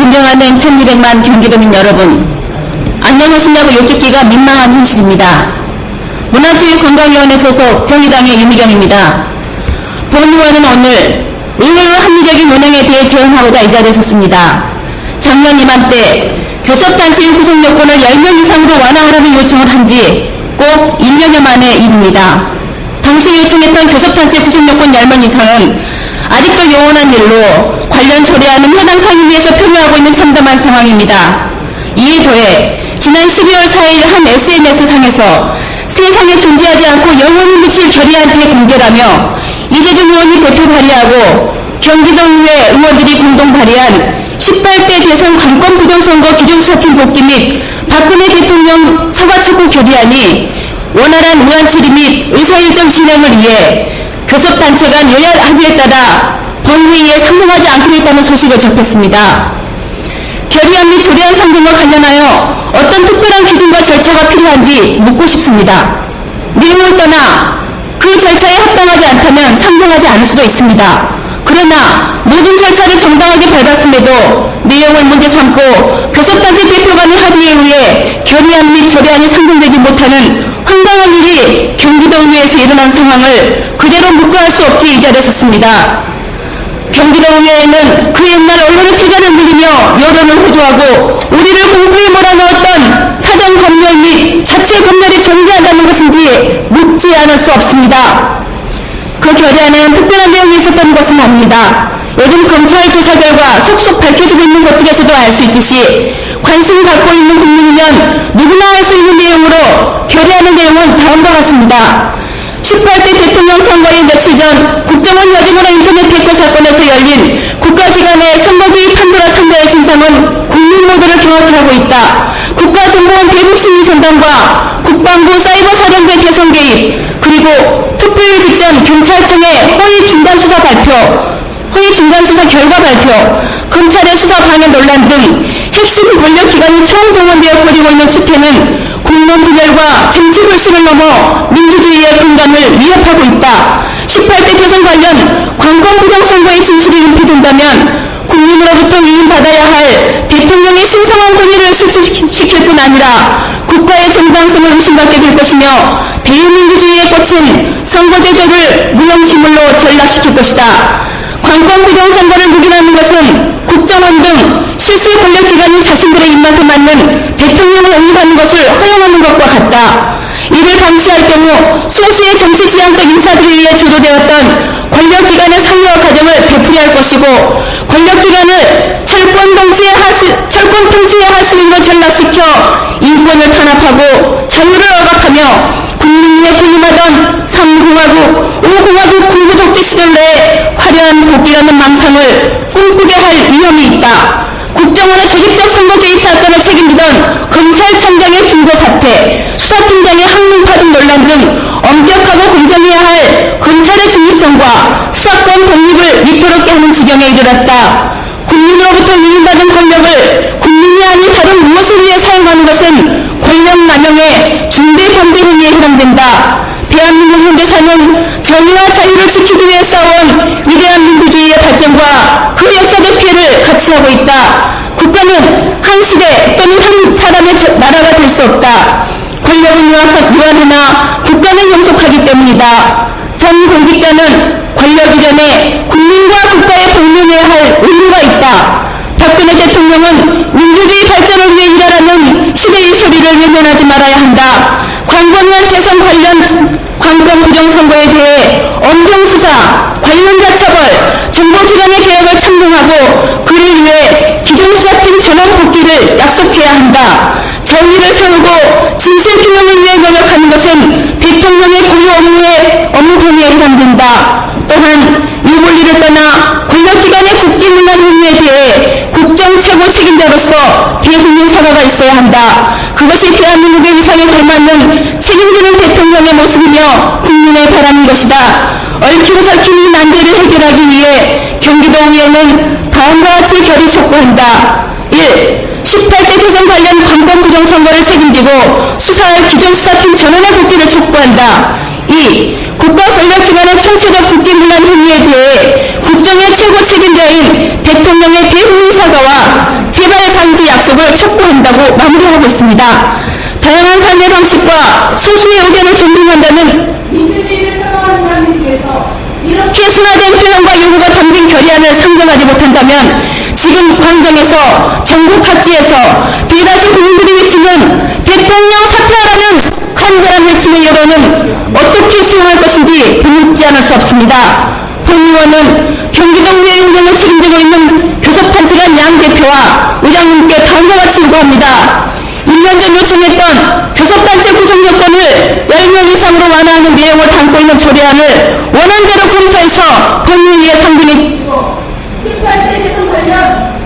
존경하는 1200만 경기도민 여러분, 안녕하신다고 여쭙기가 민망한 현실입니다. 문화체육관광위원회 소속 정의당의 유미경입니다. 본 의원은 오늘 의회의 합리적인 운영에 대해 제언하고자 이 자리에 섰습니다. 작년 이맘때 교섭단체의 구성 요건을 10명 이상으로 완화하라는 요청을 한 지 꼭 1년여 만의 일입니다. 당시 요청했던 교섭단체 구성 요건 10명 이상은 아직도 요원한 일로 관련 조례안은 해당 상임위에서 표류하고 있는 참담한 상황입니다. 이에 더해 지난 12월 4일 한 SNS상에서 세상에 존재하지 않고 영원히 묻힐 결의안을 공개하며 이재준 의원이 대표 발의하고 경기도의회 의원들이 공동 발의한 18대 대선 관권 부정선거 기존수사팀 복귀 및 박근혜 대통령 사과 촉구 결의안이 원활한 의안 처리 및 의사일정 진행을 위해 교섭단체 간 여야 합의에 따라 본회의에 상정하지 않기로 했다는 소식을 접했습니다. 결의안 및 조례안 상정과 관련하여 어떤 특별한 기준과 절차가 필요한지 묻고 싶습니다. 내용을 떠나 그 절차에 합당하지 않다면 상정하지 않을 수도 있습니다. 그러나 모든 절차를 정당하게 밟았음에도 내용을 문제 삼고 교섭단체 대표 간의 합의에 의해 결의안 및 조례안이 상정되지 못하는 황당한 일이 경기도의회에서 일어난 상황을 그대로 묵과할 수 없기에 이 자리에 섰습니다. 경기도의회에는 그 옛날 언론의 시간을 물리며 여론을 호도하고 우리를 공포에 몰아넣었던 사전 검열 및 자체 검열이 존재한다는 것인지 묻지 않을 수 없습니다. 그 결의안에는 특별한 내용이 있었던 것은 아닙니다. 요즘 검찰 조사 결과 속속 밝혀지고 있는 것들에서도 알 수 있듯이 관심 갖고 있는 국민이면 누구나 알 수 있는 내용으로 결의안의 내용은 다음과 같습니다. 18대 대통령 선거의 며칠 전 국정원 여직원의 인터넷 해고 사건에서 열린 국가기관의 선거 개입 판도라 상자의 진상은 국민 모두를 경악해 하고 있다. 국가정보원 대북심리전담과 국방부 사이버사령부의 대선 개입, 그리고 투표일 직전 경찰청의 허위 중간수사 결과 발표, 검찰의 수사 방해 논란 등 핵심 권력기관이 처음 동원되어 벌이고 있는 추태는 국론 분열과 정치 불신을 넘어 민주주의의 근간을 위협하고 있다. 18대 대선 관련 관권 부정선거의 진실이 은폐된다면 국민으로부터 위임받아야 할 대통령의 신성한 권위를 실추시킬 뿐 아니라 국가의 정당성을 의심받게 될 것이며 대의민주주의에 꽂힌 선거제도를 무용지물로 전락시킬 것이다. 관권 부정선거를 묵인하는 것은 국정원 등 실세 권력기관이 자신들의 입맛에 맞는 대통령을 영입하는 것을 허용하는 것과 같다. 이를 방치할 경우 소수의 정치 지향적 인사들에 의해 주도되었던 권력기관의 상여와 과정을 되풀이할 것이고 권력기관을 철권 통치의 하수인으로 전락시켜 인권을 탄압하고 자유를 억압하며 국민의 군림하던 3공화국, 5공화국 군부 독재 시절 내에 화려한 복귀라는 망상을 꿈꾸게 할 위험이 있다. 국정원의 조직적 선거 개입 사건을 책임지던 검찰총장의 중도 사태, 수사팀장의 항문파동 논란 등 엄격하고 공정해야 할 검찰의 중립성과 수사권 독립을 위태롭게 하는 지경에 이르렀다. 국민으로부터 위임받은 권력을 국민이 아닌 다른 무엇을 위해 사용하는 것은 권력남용의 중대범죄 행위에 해당된다. 대한민국 현대사는 정의와 자유를 지키기 위해 싸운 위대한 민주주의의 발전과 그 역사적 피해를 같이 하고 있다. 국가는 한 시대 또는 한 사람의 나라가 될 수 없다. 권력은 유한하나 국가는 영속하기 때문이다. 전 공직자는 권력 이전에 국민과 국가에 복무해야 할 의무가 있다. 박근혜 대통령은 민주주의 발전을 위해 일하라는 시대의 소리를 외면하지 말아야 한다. 광범위한 대선 관련 관권 부정선거에 대해 엄정수사, 관련자 처벌, 정보기관의 개혁을 청구하고 그를 위해 기존수사팀 전원 복귀를 약속해야 한다. 정의를 세우고 진실규명을 위해 노력하는 것은 대통령의 고유 업무 범위에 해당된다. 또한 유불리를 떠나 권력기관의 국기문란 행위에 대해 국정 최고 책임자로서 대국민 사과가 있어야 한다. 그것이 대한민국의 위상에 걸맞는 책임지는 대통령의 모습이며 국민의 바라는 것이다. 얽힌 설킨 이 난제를 해결하기 위해 경기도의회는 다음과 같이 결의 촉구한다. 1. 18대 대선 관련 관권 부정선거를 책임지고 수사할 기존 수사팀 전원의 복귀를 촉구한다. 2. 국가 권력기관의 총체적 국기문란 행위에 대해 국정의 최고 책임자인 대통령의 대국민 사과와 한다고 마무리하고 있습니다. 다양한 삶의 방식과 소수의 의견을 존중한다는 민주주의를 폄하하는 대한민국에서 이렇게 순화된 표현과 요구가 담긴 결의안을 상정하지 못한다면 지금 광장에서 전국 각지에서 대다수 국민들이 외치는 대통령 사퇴하라는 간절한 외침의 여론은 어떻게 수용할 것인지 드묻지 않을 수 없습니다. 본 의원은 경기도의회 운영을 책임지고 있는 교섭단체간 양 대표와 의장님께 다음과 같이 요구합니다. 1년 전 요청했던 교섭단체 구성 요건을 10명 이상으로 완화하는 내용을 담고 있는 조례안을 원안대로 검토해서 본회의에 상정해 주시고 18대 대선 관련